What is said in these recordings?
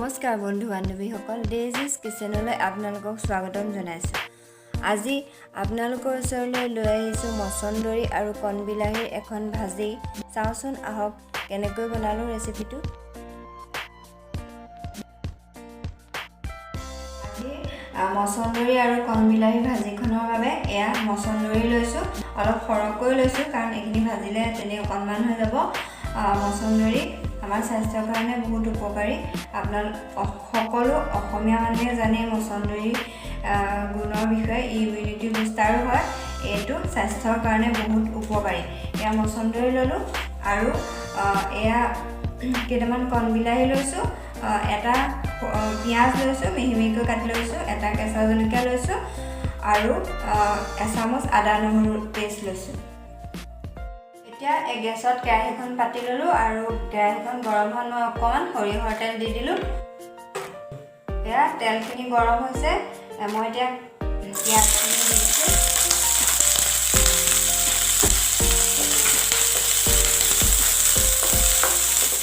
নমস্কাৰ বন্ধু বান্ধৱীসকল, ডেজিজ কিচেনলৈ আপোনালোকক স্বাগতম জনাইছোঁ। আজি আপোনালোকৰ ওচৰলৈ লৈ আহিছোঁ মছন্দৰী আৰু কণবিলাহীৰ এখন ভাজি। চাওঁচোন আহক কেনেকৈ বনালোঁ ৰেচিপিটো। মছন্দৰী আৰু কণবিলাহী ভাজিখনৰ বাবে এয়া মছন্দৰী লৈছোঁ, অলপ সৰহকৈ লৈছোঁ কাৰণ এইখিনি ভাজিলে তেনে অকণমান হৈ যাব। মছন্দৰী আমাৰ স্বাস্থ্যৰ কাৰণে বহুত উপকাৰী। সকলো অসমীয়া মানুহে জানে মছন্দৰী গুণৰ বিষয়ে, ইমিউনিটি বুষ্টাৰো হয়, এইটো স্বাস্থ্যৰ কাৰণে বহুত উপকাৰী। এয়া মছন্দৰী ল'লোঁ আৰু এয়া কেইটামান কণবিলাহী লৈছোঁ, এটা পিঁয়াজ লৈছোঁ, মিহি মিহিকৈ কাটি লৈছোঁ, এটা কেঁচা জলকীয়া লৈছোঁ আৰু এচামুচ আদা নহৰু পেষ্ট লৈছোঁ। এতিয়া গেছত কেৰাহীখন পাতি ল'লোঁ আৰু কেৰাহীখন গৰম হোৱাত মই অকণমান সৰিয়হৰ তেল দি দিলোঁ। এয়া তেলখিনি গৰম হৈছে, মই এতিয়া পিঁয়াজখিনি দি দিছোঁ।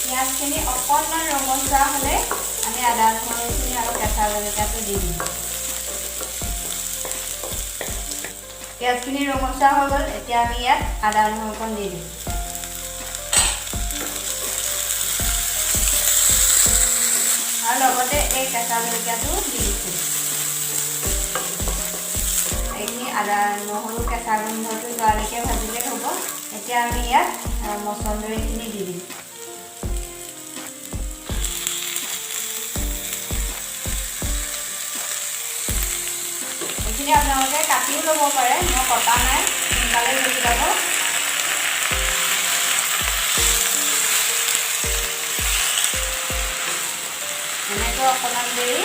পিঁয়াজখিনি অকণমান ৰঙচুৱা হ'লে আমি আদা নহৰুখিনি আৰু কেঁচা জলকীয়াটো দি দিম। পিঁয়াজখিনি ৰঙচুৱা হৈ গ'ল, এতিয়া আমি ইয়াত আদা নহৰুকণ দি দিম। আৰু লগতে এই কেঁচা জলকীয়াটো দি দিছোঁ। এইখিনি আদা নহৰু কেঁচা গোন্ধটো যোৱালৈকে ভাজিলে হ'ব। এতিয়া আমি ইয়াত মছন্দৰীখিনি দি দিম। এইখিনি আপোনালোকে কাটিও ল'ব পাৰে, মই কটা নাই, সোনকালে গুচি যাব। এনেকৈ অকণমান দেৰি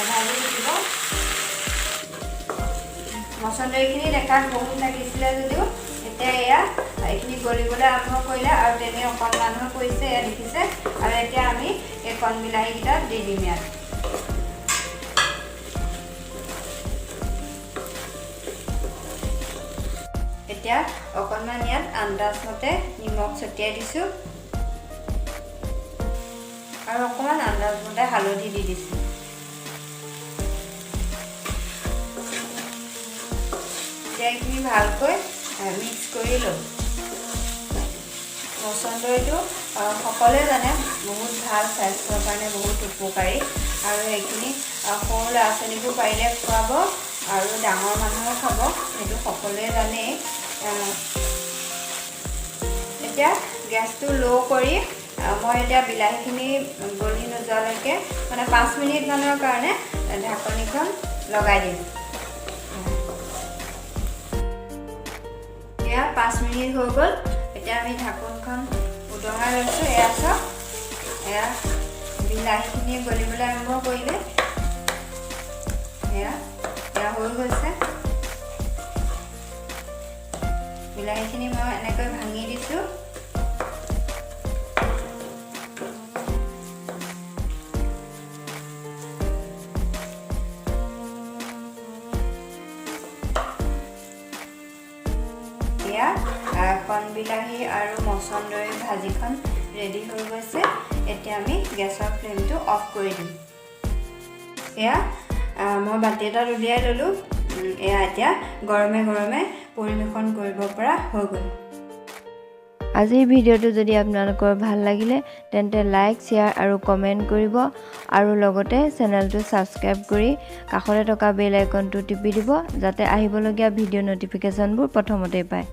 ভাজি থাকিব। মছন্দৰীখিনি দেখাত বহুত লাগিছিলে যদিও এতিয়া এয়া এইখিনি গলিবলৈ আৰম্ভ কৰিলে আৰু তেনে অকণমান হৈ পৰিছে, এয়া দেখিছে। আৰু এতিয়া আমি এই কণবিলাহীকেইটা দি দিম ইয়াত। এতিয়া অকণমান ইয়াত আন্দাজমতে নিমখ ছটিয়াই দিছোঁ আৰু অকণমান আন্দাজমতে হালধি দি দিছোঁ। এতিয়া এইখিনি ভালকৈ মিক্স কৰি লওঁ। মছন্দৰীটো সকলোৱে জানে বহুত ভাল, স্বাস্থ্যৰ কাৰণে বহুত উপকাৰী আৰু এইখিনি সৰু ল'ৰা ছোৱালীকো পাৰিলে খুৱাব আৰু ডাঙৰ মানুহেও খাব, সেইটো সকলোৱে জানেই। এতিয়া গেছটো ল' কৰি মই এতিয়া বিলাহীখিনি গলি নোযোৱালৈকে মানে 5 মিনিটমানৰ কাৰণে ঢাকনিখন লগাই দিম। এয়া 5 মিনিট হৈ গ'ল, এতিয়া আমি ঢাকনখন উদঙাই লৈছোঁ। এয়া চাওক, এয়া বিলাহীখিনি গলিবলৈ আৰম্ভ কৰিলে, এয়া হৈ গৈছে। বিলাহীখিনি মই এনেকৈ ভাঙি দিছোঁ। এতিয়া কণবিলাহী আৰু মছন্দৰী ভাজিখন ৰেডি হৈ গৈছে। এতিয়া আমি গেছৰ ফ্লেমটো অফ কৰি দিম। এয়া মই বাতি এটাত উলিয়াই ল'লোঁ। এয়া এতিয়া গৰমে গৰমে পৰিৱেশন কৰিব পৰা হৈ গ'ল। আজিৰ ভিডিঅ'টো যদি আপোনালোকৰ ভাল লাগিলে তেন্তে লাইক, শ্বেয়াৰ আৰু কমেণ্ট কৰিব আৰু লগতে চেনেলটো ছাবস্ক্ৰাইব কৰি কাষতে থকা বেল আইকনটো টিপি দিব, যাতে আহিবলগীয়া ভিডিঅ' ন'টিফিকেশ্যনবোৰ প্ৰথমতেই পায়।